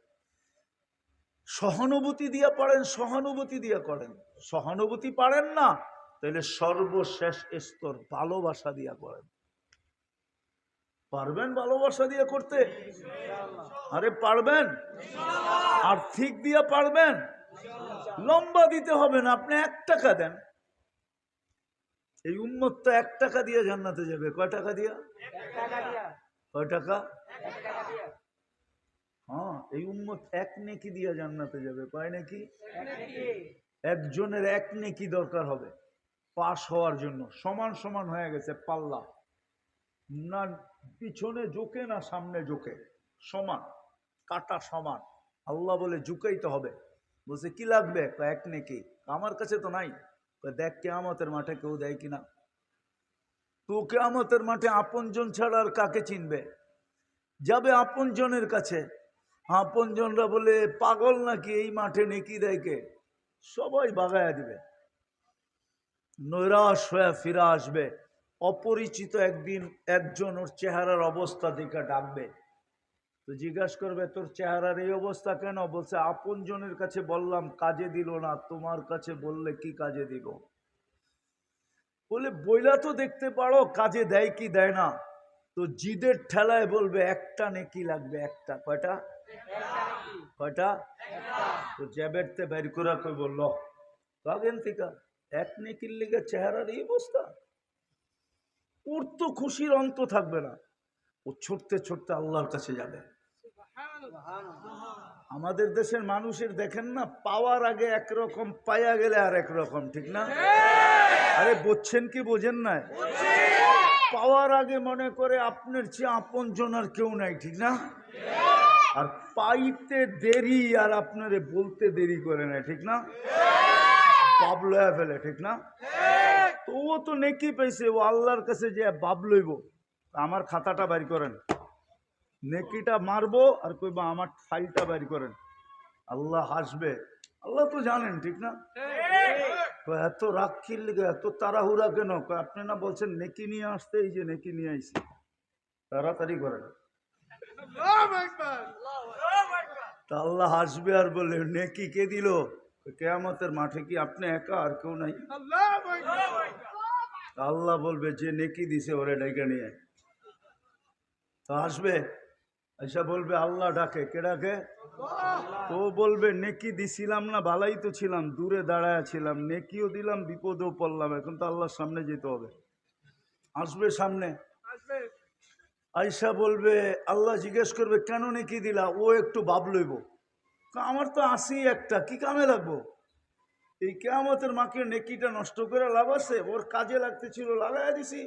সহানুভূতি দিয়া পারেন, সহানুভূতি দিয়া করেন। সহানুভূতি পারেন না, তাহলে সর্বশেষ স্তর ভালোবাসা দিয়া করেন। পারবেন ভালোবাসা দিয়া করতে? আরে পারবেন? আর্থিক দিয়া পারবেন? লম্বা দিতে হবে না, আপনি ১ টাকা দেন। এই উম্মত তো ১ টাকা দিয়ে জান্নাতে যাবে। কয় টাকা দিয়া? কয় টাকা? এই উম্মত এক নেকি দিয়ে জান্নাতে যাবে, পায় নাকি? একজনের এক নেকি দরকার হবে পাশ হওয়ার জন্য। সমান সমান হয়ে গেছে পাল্লা, না পিছনে ঝুঁকে না সামনে ঝুঁকে, সমান, কাটা সমান। আল্লাহ বলে ঝুঁকাইতে হবে। বলছে কি লাগবে? এক নেকি। আমার কাছে তো নাই। দেখ কিয়ামতের মাঠে কেউ দেয় কিনা। তো কিয়ামতের মাঠে আপনজন ছাড়া আর কাকে চিনবে? যাবে আপনজনের কাছে, আপনজনরা বলে পাগল নাকি, এই মাঠে নেকি দেয় কে? সবাই বাগায়া দিবে, নৈরাশ হয়ে ফিরে আসবে। অপরিচিত একদিন একজন ওর চেহারার অবস্থা দেখে ডাকবে, তো জিজ্ঞাসা করবে তোর চেহারার এই অবস্থা কেন? বলছে আপনজনের কাছে বললাম কাজে দিল না, তোমার কাছে বললে কি কাজে দিব? বলে বইলা তো দেখতে পারো কাজে দেয় কি দেয় না। তো জিদের ঠেলায় বলবে একটা নেকি লাগবে, একটা। কয়টা? কয়টা? তো জ্যাবেরতে বের করে কই বলল কাগেন থেকে এক নেকির লিগে চেহারার এই অবস্থা। ওর তো খুশির অন্ত থাকবে না, ও ছুটতে ছুটতে আল্লাহর কাছে যাবে। আমাদের দেশের মানুষের দেখেন না, পাওয়ার আগে একরকম, পায়া গেলে আর একরকম, ঠিক না? আরে বুঝছেন কি বোঝেন না? পাওয়ার আগে মনে করে আপনার চেয়ে আপনজন আর কেউ নাই, ঠিক না? আর পাইতে দেরি আর আপনারে বলতে দেরি করে না, ঠিক না? বাপ লয়া ফেলে, ঠিক না? তো ও তো নেকি পাইছে, ও আল্লাহর কাছে যে বাপ লইব, আমার খাতাটা বাইর করেন, নেকিটা মারবো আর কইবা আমার ফাইলটা বাইর করেন। আল্লাহ হাসবে। আল্লাহ তো জানেন, ঠিক না? এত রাগ কি লেগে, এত তাড়াহুড়া কেন? আপনি না বলছেন নেকি নিয়ে আসতে, এই যে নেকি নিয়ে আইছি, তাড়াতাড়ি করেন। তা আল্লাহ হাসবে আর বলে নেকি কে দিল? কিয়ামতের মাঠে কি আপনি একা, আর কেউ নাই? আল্লাহ বলবে যে নেকি দিছে ওরে ডেকে নিয়ে। তো আসবে, আইসা বলবে আল্লাহ ডাকে, কে ডাকে? তো বলবে নেকি দিছিলাম না, ভালাই তো ছিলাম, দূরে দাঁড়ায় ছিলাম, নেকিও দিলাম, বিপদেও পড়লাম, এখন তো আল্লাহর সামনে যেতে হবে। আসবে সামনে, আইসা বলবে, আল্লাহ জিজ্ঞেস করবে কেন নেকি দিলা? ও একটু ভাব লইব, আমার তো আসি একটা, কি কামে লাগবো? এই কিয়ামতের মাকে নেকিটা নষ্ট করে লাভ আছে? ওর কাজে লাগতে ছিল, লাগাই দিছি।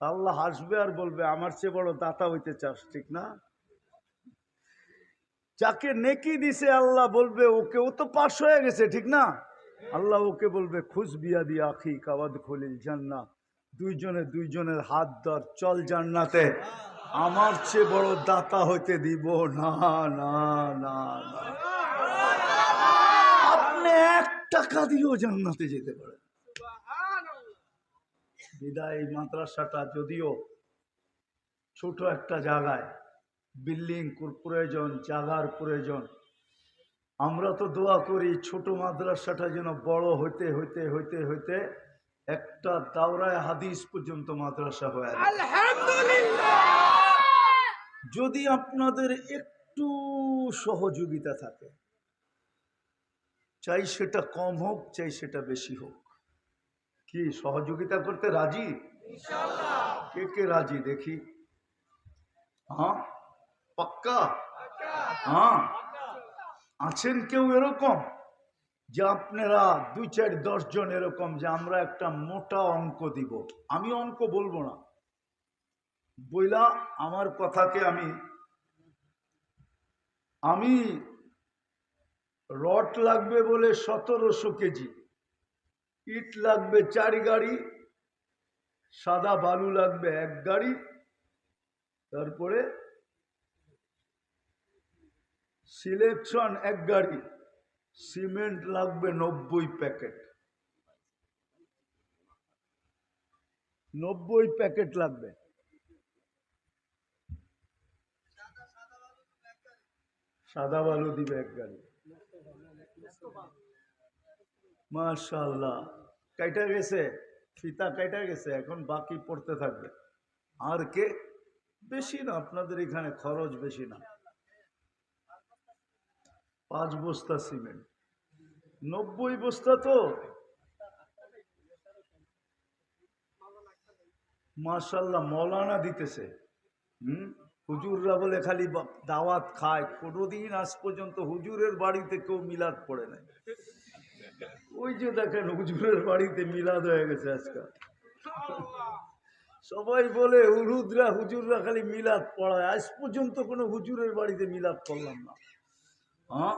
আল্লাহ হাসবে আর বলবে আমার চেয়ে বড় দাতা হইতে চাস, ঠিক না? যাকে নেকি দিছে আল্লাহ বলবে ওকে, ও তো পাশ হয়ে গেছে, ঠিক না? আল্লাহ ওকে বলবে খুশ বিয়া দিয়া আখি কাওয়াদ খলিল জান্নাত, দুইজনে দুইজনের হাত ধর, চল জান্নাতে, আমার চেয়ে বড় দাতা হইতে দিব না। না না না, আপনি 1 টাকা দিয়েও জান্নাতে যেতে পারেন। বিদায় মাদ্রাসাটা যদিও ছোট একটা জায়গায়, বিল্ডিং প্রয়োজন, জায়গার প্রয়োজন, আমরা তো দোয়া করি ছোট মাদ্রাসাটা যেন বড় হইতে হইতে হইতে হইতে একটা দাওরায়ে হাদিস পর্যন্ত মাদ্রাসা হয়ে যায়। আলহামদুলিল্লাহ। যদি আপনাদের একটু সহযোগিতা থাকে, চাই সেটা কম হোক, চাই সেটা বেশি হোক, কি সহযোগিতা করতে রাজি? ইনশাআল্লাহ। কে কে রাজি দেখি? হ্যাঁ, পাক্কা? হ্যাঁ, আছেন কেউ এরকম যে আপনারা 2-4-10 জন এরকম যে আমরা একটা মোটা অঙ্ক দিব? আমি অঙ্ক বলবো না, বইলা আমার কথাকে আমি রড লাগবে বলে 1700 কেজি, ইট লাগবে 4 গাড়ি, সাদা বালু লাগবে 1 গাড়ি, তারপরে সিলেকশন 1 গাড়ি, সিমেন্ট লাগবে 90 প্যাকেট, 90 প্যাকেট লাগবে। সাদা বালু দিবে 1 গাড়ি। মাশাআল্লাহ, কাইটা গেছে, ফিতা কাইটা গেছে, এখন বাকি পড়তে থাকবে। আর কে? বেশি না, আপনাদের এখানে খরচ বেশি না, 5 বস্তা সিমেন্ট, 90 বস্তা। তো মাশাআল্লাহ, মৌলানা দিতেছে। হুজুররা বলে খালি দাওয়াত খায়, কোনোদিন আজ পর্যন্ত হুজুরের বাড়িতে কেউ মিলাদ পড়ে নাই। ওই যে দেখেন হুজুরের বাড়িতে মিলাদ হয়ে গেছে আজকাল। সবাই বলে হুজুররা খালি মিলাদ পড়ায়, আজ পর্যন্ত কোনো হুজুরের বাড়িতে মিলাদ পড়লাম না। হ্যাঁ,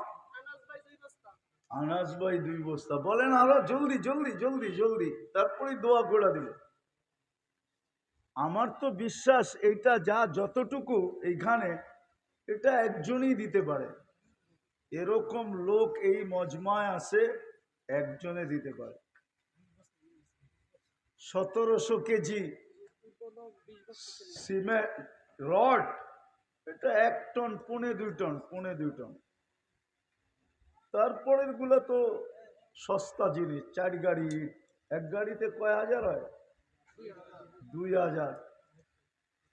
আনাস ভাই 2 বস্তা বলেন, আরো জলদি জলদি জলদি জলদি, তারপরে দোয়া করে দিল। আমার তো বিশ্বাস এইটা যা যতটুকু এইখানে, এটা একজনই দিতে পারে। এরকম লোক এই মজমায় আছে, একজনে দিতে পারে। 1700 কেজি সিমেন্ট রড, এটা 1 টন, 1.25 টন, 1.25 টন। তারপরের গুলা তো সস্তা জিনিস, 4 গাড়ি, এক গাড়িতে কয় হাজার হয়? 2000।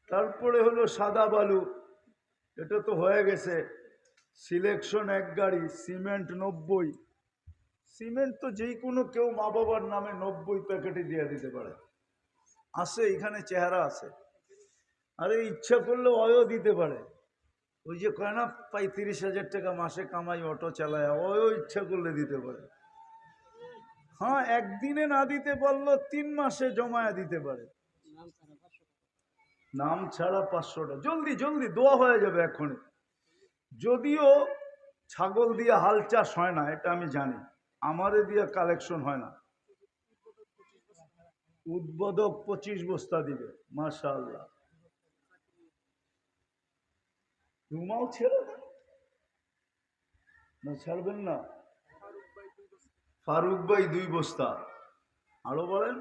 তারপরে হলো সাদা বালু, এটা তো হয়ে গেছে। সিলেকশন 1 গাড়ি, সিমেন্ট 90। সিমেন্ট তো যেই কোনো কেউ মা বাবার নামে 90 প্যাকেটে দিয়ে দিতে পারে, আছে এখানে চেহারা আছে। আরে ইচ্ছা করলে অয়ও দিতে পারে। ওই যে কয় না 35,000 টাকা মাসে কামাই, অটো চালায়, অয়ও ইচ্ছা করলে দিতে পারে। হ্যাঁ, একদিনে না দিতে পারলো 3 মাসে জমায়া দিতে পারে। নাম ছাড়া 500 টাকা। জলদি জলদি দোয়া হয়ে যাবে এখনই। যদিও ছাগল দিয়ে হাল চাষ হয় না, এটা আমি জানি, আমারে দিয়ে কালেকশন হয় না। উদ্বোধক 25 বস্তা দিবে, মাশাআল্লাহ। রুমাল ছেড়ে দেন না, ছাড়বেন না? ফারুক ভাই 2 বস্তা। আরো বলেন,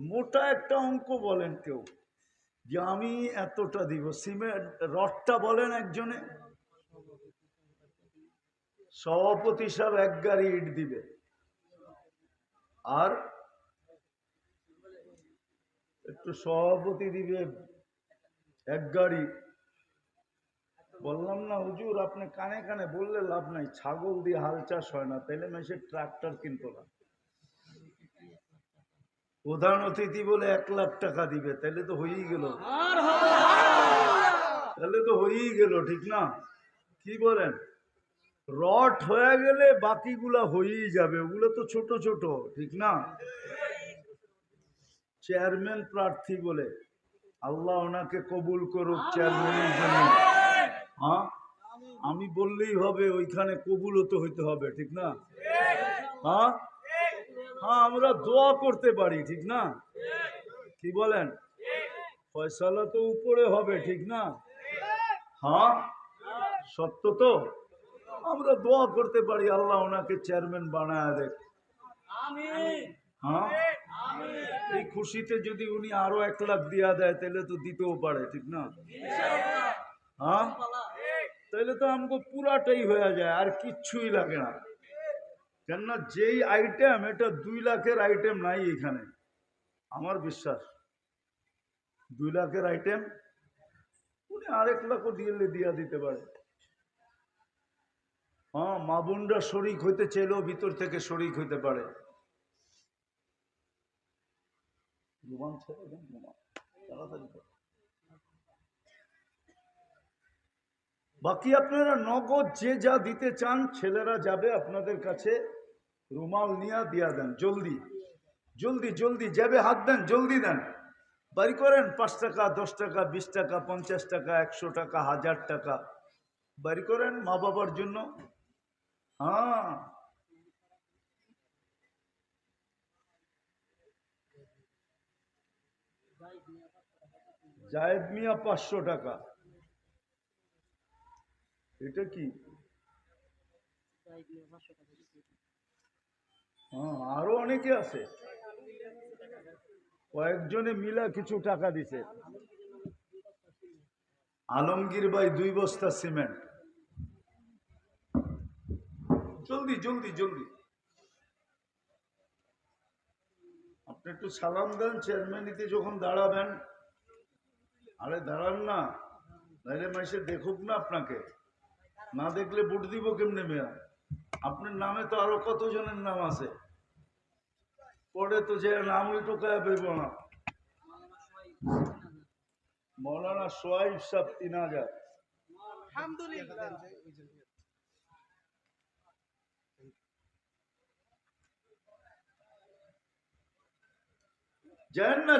মোটা একটা অঙ্ক বলেন কেউ, যে আমি এতটা দিব। সিমেন্ট রডটা বলেন একজনে। সভাপতি সাহেব 1 গাড়ি ইট দিবে, আর একটু সভাপতি দিবে 1 গাড়ি। বললাম না হুজুর, আপনি কানে কানে বললে লাভ নাই, ছাগল দিয়ে হাল চাষ হয় না, তাইলে মেসে ট্রাক্টর কিনতো না। প্রধান অতিথি বলে 1 লাখ টাকা দিবে, তাহলে তো হয়েই গেল, তাহলে তো হয়েই গেল, ঠিক না? কি বলেন? রড হয়ে গেলে বাকিগুলা হয়েই যাবে, ওগুলো তো ছোট ছোট, ঠিক না? চেয়ারম্যান প্রার্থী বলে, আল্লাহ ওনাকে কবুল করুক চেয়ারম্যানের জন্য। হ্যাঁ, আমি বললেই হবে, ওইখানে কবুল হইতে হবে, ঠিক না? হ্যাঁ হ্যাঁ, আমরা দোয়া করতে পারি, ঠিক না? কি বলেন? ফয়সালা তো উপরে হবে, ঠিক না? হ্যাঁ, সত্য তো। আমরা দোয়া করতে পারি, আল্লাহ ওনাকে চেয়ারম্যান বানায় দেখ। হ্যাঁ, এই খুশিতে যদি উনি আরো 1 লাখ দিয়া দেয়, তাহলে তো দিতেও পারে, ঠিক না? হ্যাঁ, তাহলে তো আমাকে পুরাটাই হয়ে যায়, আর কিচ্ছুই লাগে না। কেননা যেই আইটেম, এটা 2 লাখের আইটেম নাই এখানে, আমার বিশ্বাস। 2 লাখের আইটেম উনি 1 লাখও দিয়া দিতে পারে। হ্যাঁ, মা বোনরা শরিক হইতে চাইলেও ভিতর থেকে শরিক হইতে পারে। বাকি আপনারা নগদ যে যা দিতে চান, ছেলেরা যাবে আপনাদের কাছে, রুমাল নিয়ে দিয়া দেন। জলদি জলদি জলদি যাবে, হাত দেন, জলদি দেন, বাড়ি করেন। 5 টাকা, 10 টাকা, 20 টাকা, 50 টাকা, 100 টাকা, 1000 টাকা বাড়ি করেন মা বাবার জন্য। হ্যাঁ, জায়েদ মিয়া 500 টাকা। এটা কি? হ্যাঁ, আরো অনেকে আছে, কয়েকজনে মিলা কিছু টাকা দিছে। আলমগীর ভাই 2 বস্তা সিমেন্ট। জলদি জলদি জলদি, আপনি একটু সালাম দেন চেয়ারম্যানিতে যখন দাঁড়াবেন। আরে দাঁড়ান না, নাইলে মাইসে দেখুক না আপনাকে, না দেখলে ভোট দিব কেমনে মেয়া? আপনার নামে তো আরো কতজনের নাম আছে, পরে তো যে নাম ওই টোকায় পেব না। মৌলানা সোহাইব সাহেব 3000। আলহামদুলিল্লাহ। জানেন না